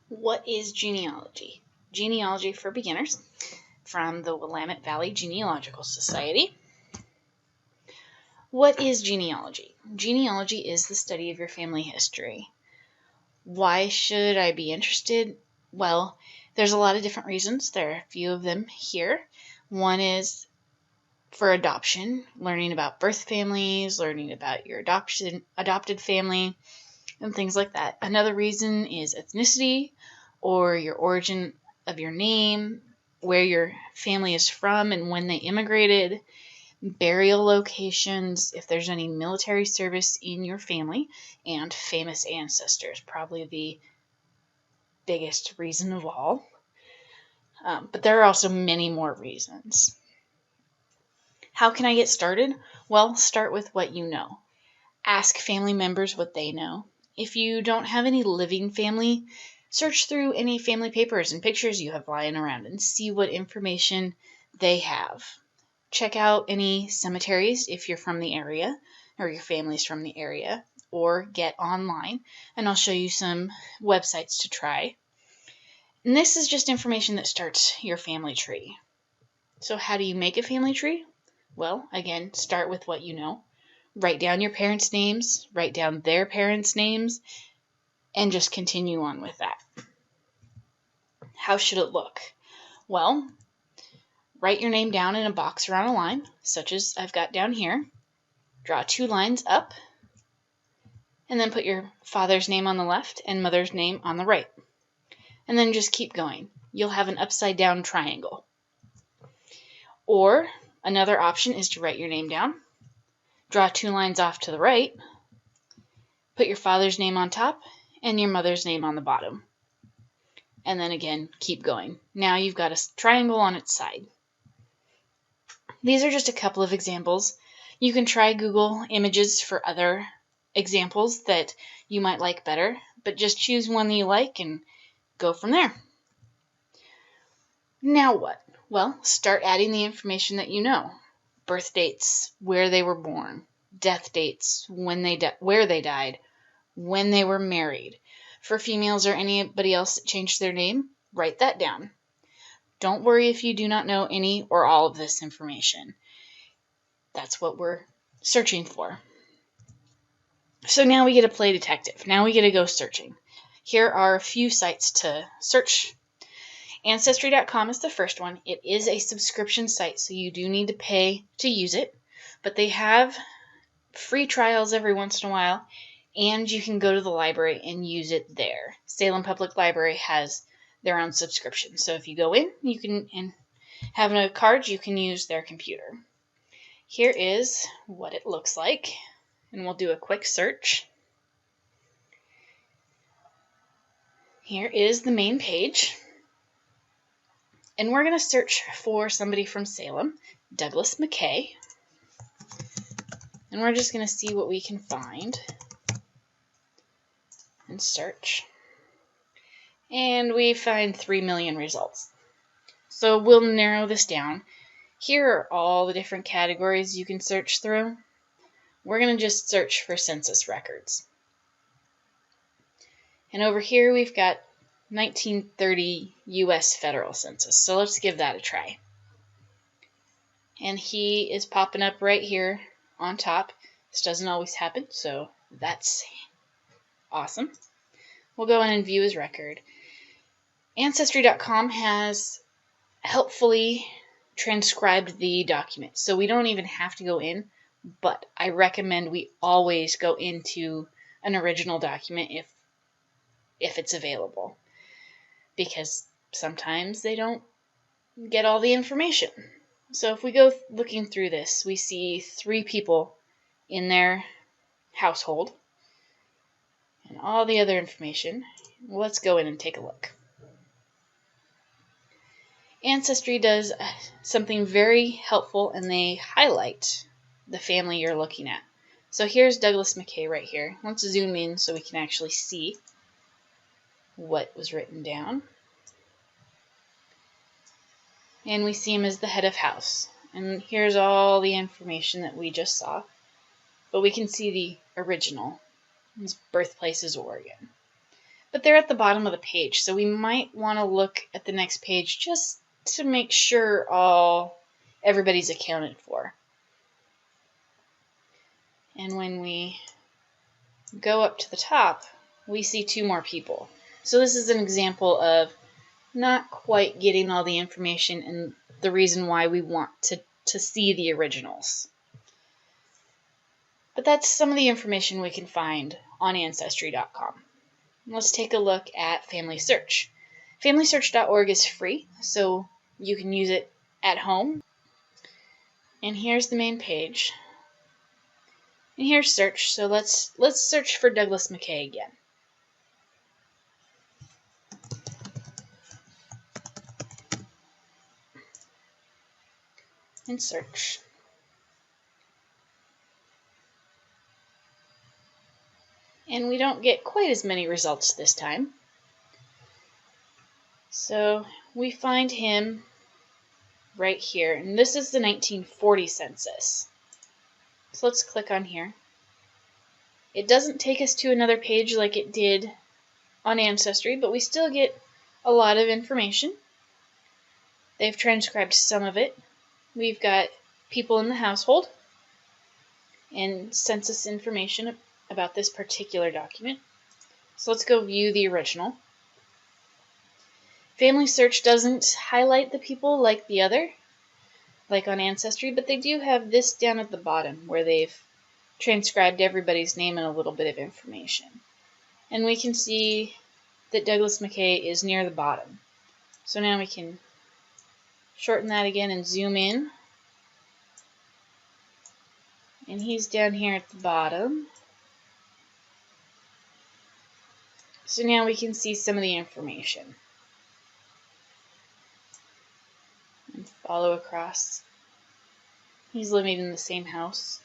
What is genealogy? Genealogy for Beginners from the Willamette Valley Genealogical Society. What is genealogy? Genealogy is the study of your family history. Why should I be interested? Well, there's a lot of different reasons. There are a few of them here. One is for adoption, learning about birth families, learning about your adopted family, and things like that. Another reason is ethnicity, or your origin of your name, where your family is from and when they immigrated, burial locations, if there's any military service in your family, and famous ancestors, probably the biggest reason of all. But there are also many more reasons. How can I get started? Well, start with what you know. Ask family members what they know. If you don't have any living family, search through any family papers and pictures you have lying around and see what information they have. Check out any cemeteries if you're from the area or your family's from the area, or get online, and I'll show you some websites to try. And this is just information that starts your family tree. So how do you make a family tree? Well, again, start with what you know. Write down your parents' names, write down their parents' names, and just continue on with that. How should it look? Well, write your name down in a box around a line, such as I've got down here. Draw 2 lines up, and then put your father's name on the left and mother's name on the right. And then just keep going. You'll have an upside down triangle. Or another option is to write your name down, draw 2 lines off to the right, put your father's name on top and your mother's name on the bottom. And then again, keep going. Now you've got a triangle on its side. These are just a couple of examples. You can try Google Images for other examples that you might like better, but just choose one that you like and go from there. Now what? Well, start adding the information that you know. Birth dates, where they were born, death dates, where they died, when they were married. For females or anybody else that changed their name, write that down. Don't worry if you do not know any or all of this information. That's what we're searching for. So now we get to play detective. Now we get to go searching. Here are a few sites to search. Ancestry.com is the first one. It is a subscription site, so you do need to pay to use it. But they have free trials every once in a while, and you can go to the library and use it there. Salem Public Library has their own subscription. So if you go in, you can, and have a card, you can use their computer. Here is what it looks like, and we'll do a quick search. Here is the main page. And we're going to search for somebody from Salem, Douglas McKay. And we're just going to see what we can find and search. And we find 3 million results. So we'll narrow this down. Here are all the different categories you can search through. We're going to just search for census records. And over here we've got 1930 U.S. federal census. So let's give that a try. And he is popping up right here on top. This doesn't always happen, so that's awesome. We'll go in and view his record. Ancestry.com has helpfully transcribed the document, so we don't even have to go in, but I recommend we always go into an original document if it's available, because sometimes they don't get all the information. So if we go looking through this, we see 3 people in their household and all the other information. Let's go in and take a look. Ancestry does something very helpful, and they highlight the family you're looking at. So here's Douglas McKay right here. Let's zoom in so we can actually see what was written down. And we see him as the head of house. And here's all the information that we just saw. But we can see the original. His birthplace is Oregon. But they're at the bottom of the page, so we might want to look at the next page just to make sure everybody's accounted for. And when we go up to the top, we see 2 more people. So this is an example of not quite getting all the information and the reason why we want to see the originals. But that's some of the information we can find on Ancestry.com. Let's take a look at Family Search. FamilySearch.org is free, so you can use it at home. And here's the main page. And here's search, so let's search for Douglas McKay again. And search. And we don't get quite as many results this time. So we find him right here, and this is the 1940 census. So let's click on here. It doesn't take us to another page like it did on Ancestry, but we still get a lot of information. They've transcribed some of it. We've got people in the household and census information about this particular document. So let's go view the original. Family Search doesn't highlight the people like the other, like on Ancestry, but they do have this down at the bottom where they've transcribed everybody's name and a little bit of information. And we can see that Douglas McKay is near the bottom. So now we can shorten that again and zoom in. And he's down here at the bottom. So now we can see some of the information. And follow across. He's living in the same house.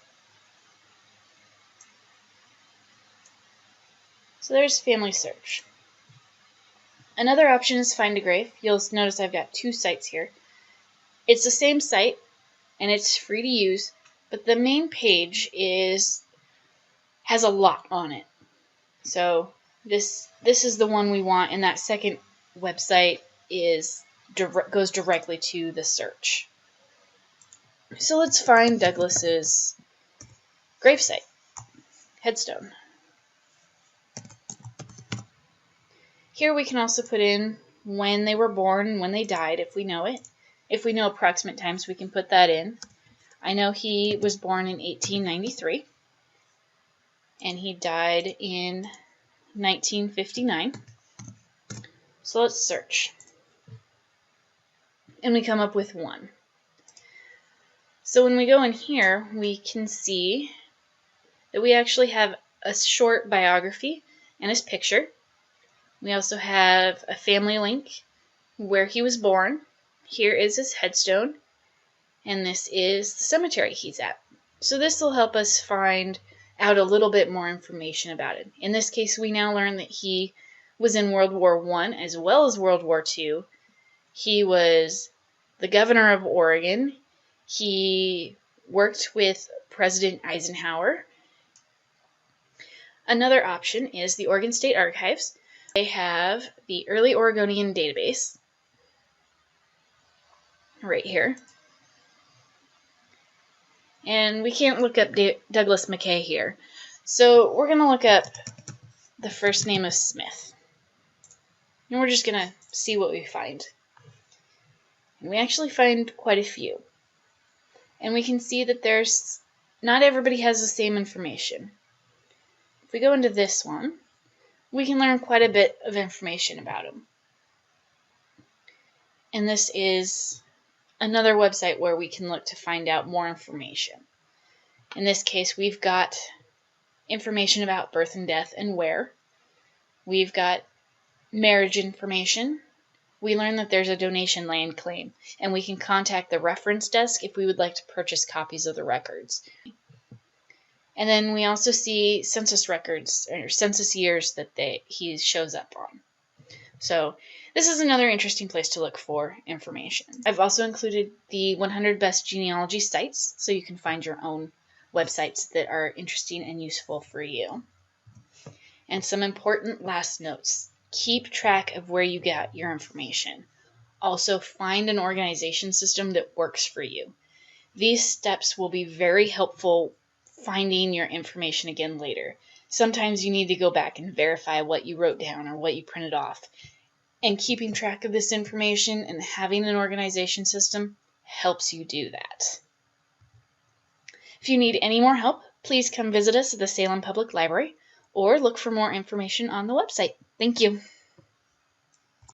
So there's Family Search. Another option is Find a Grave. You'll notice I've got 2 sites here. It's the same site, and it's free to use, but the main page has a lot on it. So this is the one we want, and that second website goes directly to the search. So let's find Douglas's gravesite, headstone. Here we can also put in when they were born, when they died, if we know it. If we know approximate times, we can put that in. I know he was born in 1893, and he died in 1959. So let's search. And we come up with 1. So when we go in here, we can see that we actually have a short biography and his picture. We also have a family link where he was born. Here is his headstone, and this is the cemetery he's at. So this will help us find out a little bit more information about it. In this case, we now learn that he was in World War I as well as World War II. He was the governor of Oregon. He worked with President Eisenhower. Another option is the Oregon State Archives. They have the Early Oregonian database right here. And we can't look up Douglas McKay here. So we're going to look up the first name of Smith. And we're just going to see what we find. And we actually find quite a few. And we can see that not everybody has the same information. If we go into this one, we can learn quite a bit of information about him. And this is another website where we can look to find out more information. In this case, we've got information about birth and death and where. We've got marriage information. We learn that there's a donation land claim, and we can contact the reference desk if we would like to purchase copies of the records. And then we also see census records, or census years that he shows up on. So this is another interesting place to look for information. I've also included the 100 best genealogy sites, so you can find your own websites that are interesting and useful for you. And some important last notes. Keep track of where you got your information. Also, find an organization system that works for you. These steps will be very helpful finding your information again later. Sometimes you need to go back and verify what you wrote down or what you printed off. And keeping track of this information and having an organization system helps you do that. If you need any more help, please come visit us at the Salem Public Library or look for more information on the website. Thank you.